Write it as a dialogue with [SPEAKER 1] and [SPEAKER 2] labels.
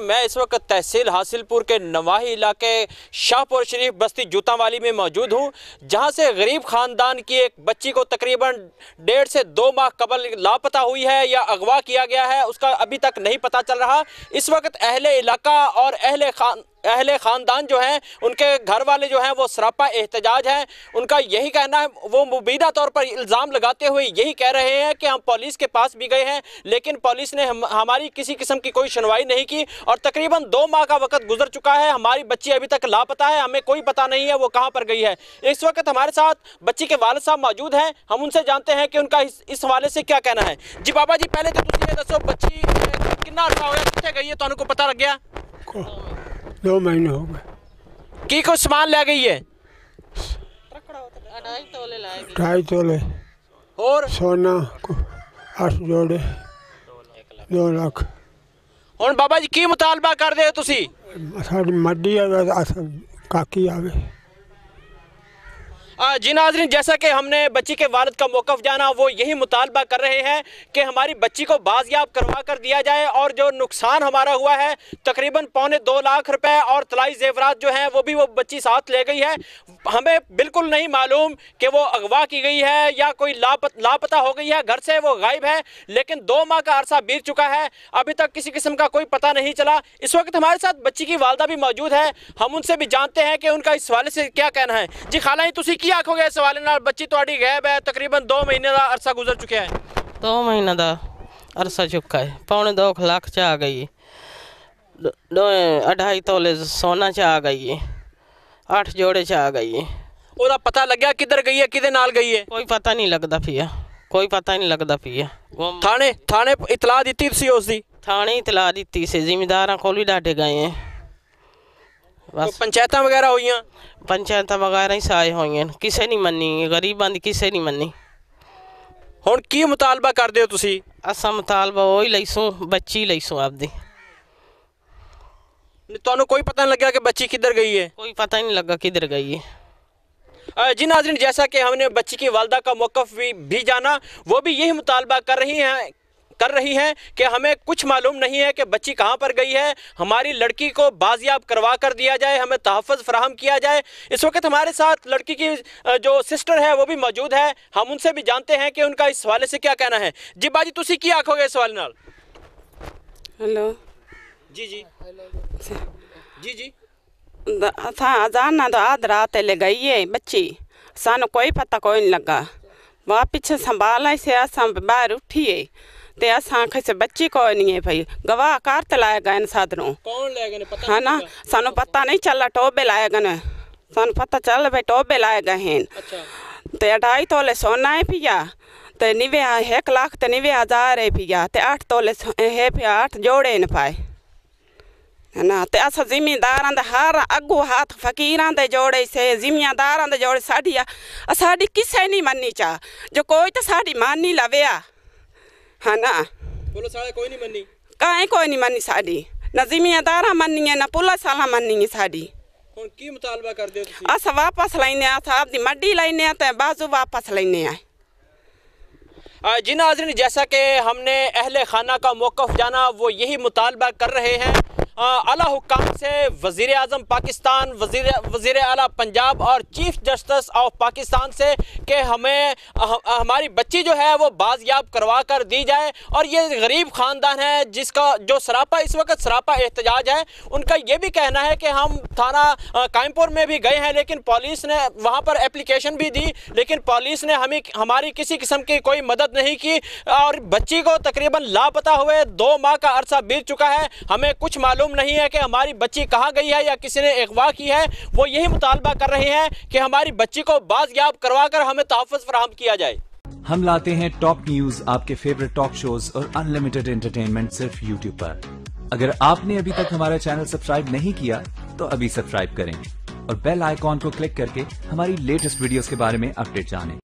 [SPEAKER 1] मैं इस वक्त तहसील हासिलपुर के नवाही इलाके शाहपुर शरीफ बस्ती जूतावाली में मौजूद हूं, जहां से गरीब खानदान की एक बच्ची को तकरीबन 1.5 से 2 माह कबल लापता हुई है या अगवा किया गया है, उसका अभी तक नहीं पता चल रहा। इस वक्त अहले इलाका और अहले ख़ानदान जो हैं, उनके घर वाले जो हैं वो सरापा एहतजाज हैं। उनका यही कहना है, वो मुबीना तौर पर इल्ज़ाम लगाते हुए यही कह रहे हैं कि हम पुलिस के पास भी गए हैं, लेकिन पुलिस ने हमारी किसी किस्म की कोई सुनवाई नहीं की और तकरीबन 2 माह का वक्त गुजर चुका है। हमारी बच्ची अभी तक लापता है, हमें कोई पता नहीं है वो कहाँ पर गई है। इस वक्त हमारे साथ बच्ची के वालिद साहब मौजूद हैं, हम उनसे जानते हैं कि उनका इस हवाले से क्या कहना है। जी बाबा जी, पहले तो तुम ये दसो, बच्ची कितना अर्सा होया, कितने गई है, तो को पता लग गया?
[SPEAKER 2] 2 महीने हो गए।
[SPEAKER 1] की कुछ सामान ले गई है?
[SPEAKER 2] 2.5 तोले
[SPEAKER 1] और
[SPEAKER 2] सोना, 8 जोड़े, 2 लाख।
[SPEAKER 1] हुण बाबा जी की मुतालबा कर दे तुसी?
[SPEAKER 2] साडी मड्डी काकी आवे।
[SPEAKER 1] जी नाज़रीन, जैसा कि हमने बच्ची के वालिद का मौक़िफ़ जाना, वो यही मुतालबा कर रहे हैं कि हमारी बच्ची को बाज़याब करवा कर दिया जाए और जो नुकसान हमारा हुआ है तकरीबन 2.25 लाख रुपए और तलाई ज़ेवरात जो हैं वो भी वो बच्ची साथ ले गई है। हमें बिल्कुल नहीं मालूम कि वो अगवा की गई है या कोई लापता हो गई है, घर से वो गायब है, लेकिन 2 माह का अरसा बीत चुका है, अभी तक किसी किस्म का कोई पता नहीं चला। इस वक्त हमारे साथ बच्ची की वालदा भी मौजूद है, हम उनसे भी जानते हैं कि उनका इस हवाले से क्या कहना है। जी खाला जी, तुसी की आखोगे इस हवाले नाल? बच्ची तुहाडी गायब है, तकरीबन 2 महीने का अरसा गुजर चुका है।
[SPEAKER 3] 2 महीने का अरसा चुका है। 2.25 लाख च आ गई, 2.5 तोले सोना च आ गई, 8 जोड़े च आ गई।
[SPEAKER 1] ओदा पता लग गया किधर गई है, किधे नाल गई है?
[SPEAKER 3] कोई पता नहीं लगता पिया, कोई पता नहीं लगता पिया।
[SPEAKER 1] थाने इतला दी तुसी उसदी?
[SPEAKER 3] थाने इतला दी से, जिम्मेदार को भी डाटे गए हैं। बस
[SPEAKER 1] पंचायत वगैरह हुई?
[SPEAKER 3] पंचायत वगैरह ही साए हुई, किसे नहीं मनी, गरीबां दी किसे नहीं मनी।
[SPEAKER 1] हुण की मुतालबा कर दे हो तुसी?
[SPEAKER 3] असा मुतालबा वही लईसूं, बच्ची लईसूं आपदी।
[SPEAKER 1] तुहानू कोई पता नहीं लगा कि बच्ची किधर गई है?
[SPEAKER 3] कोई पता ही नहीं लगा किधर गई है।
[SPEAKER 1] जी नाज़रीन, जैसा कि हमने बच्ची की वालदा का मौक़िफ़ भी जाना, वो भी यही मुतालबा कर रही हैं कि हमें कुछ मालूम नहीं है कि बच्ची कहाँ पर गई है, हमारी लड़की को बाजियाब करवा कर दिया जाए, हमें तहफ़्फ़ुज़ फराहम किया जाए। इस वक्त हमारे साथ लड़की की जो सिस्टर है वो भी मौजूद है, हम उनसे भी जानते हैं कि उनका इस हवाले से क्या कहना है। जी बाजी, तुसी की आखोगे इस हवाले नाल?
[SPEAKER 4] हेलो
[SPEAKER 1] जी जी जी जी।
[SPEAKER 4] जाना तो आध रात ले गई है बच्ची, सानू कोई पता कोई नहीं लगा। वहाँ पीछे संभाला से असा बाहर उठिए ते असा कैसे बच्ची कोई नहीं है भाई। गवाह कार ते लाए गए साधनों,
[SPEAKER 1] कौन लाए गए पता
[SPEAKER 4] है ना? सानू पता नहीं चला, टोबे लाए गए, सानू पता चल भाई टोबे लाए गए हैं।
[SPEAKER 1] अच्छा।
[SPEAKER 4] ते 2.5 तोले सोना है पिया, ते 1 लाख ते 90,000 है पिया, ते 8 तोले है पिया, 8 जोड़े न पाए, है ना? ते अस जिमीदारां दे हर अगू हाथ फकीरां दे जोड़े से, जिमीदारां दे जोड़े साड़ी किसे नहीं मन्नी चा, जो कोई तो साड़ी मानी लवेया, है ना?
[SPEAKER 1] पुलिस वाले कोई नहीं मन्नी?
[SPEAKER 4] काहे कोई नहीं मन्नी साड़ी, ना जिमीदारां मन्नी है ना पुलिस वाला मन्नी है साड़ी।
[SPEAKER 1] हुण की मुतालबा कर दे तुसी?
[SPEAKER 4] अस वापस लैने, अस आपदी मड्डी लैने ते बाजू वापस लैने आए।
[SPEAKER 1] जी नाज़रीन, जैसा कि हमने अहले खाना का मौक़िफ़ जाना, वो यही मुतालबा कर रहे हैं आला हुक्काम से, वज़ीर आज़म पाकिस्तान, वज़ीर आला पंजाब और चीफ जस्टिस ऑफ पाकिस्तान से कि हमें हमारी बच्ची जो है वो बाज़याब करवा कर दी जाए। और ये गरीब ख़ानदान है जिसका जो सरापा इस वक्त सरापा एहतजाज है, उनका ये भी कहना है कि हम थाना कायमपुर में भी गए हैं, लेकिन पुलिस ने वहाँ पर एप्लीकेशन भी दी, लेकिन पुलिस ने हमारी किसी किस्म की कोई मदद नहीं की और बच्ची को तकरीबन लापता हुए 2 माह का अरसा बीत चुका है। हमें कुछ मालूम नहीं है कि हमारी बच्ची कहाँ गई है या किसी ने अगवा की है। वो यही मुतालबा कर रहे हैं कि हमारी बच्ची को बाज़याब करवा कर हमें तहफ़्फ़ुज़ फराहम किया जाए।
[SPEAKER 5] हम लाते हैं टॉप न्यूज, आपके फेवरेट टॉक शोज और अनलिमिटेड एंटरटेनमेंट सिर्फ यूट्यूब पर। अगर आपने अभी तक हमारा चैनल सब्सक्राइब नहीं किया तो अभी सब्सक्राइब करें और बेल आइकॉन को क्लिक करके हमारी लेटेस्ट वीडियोस के बारे में अपडेट जानें।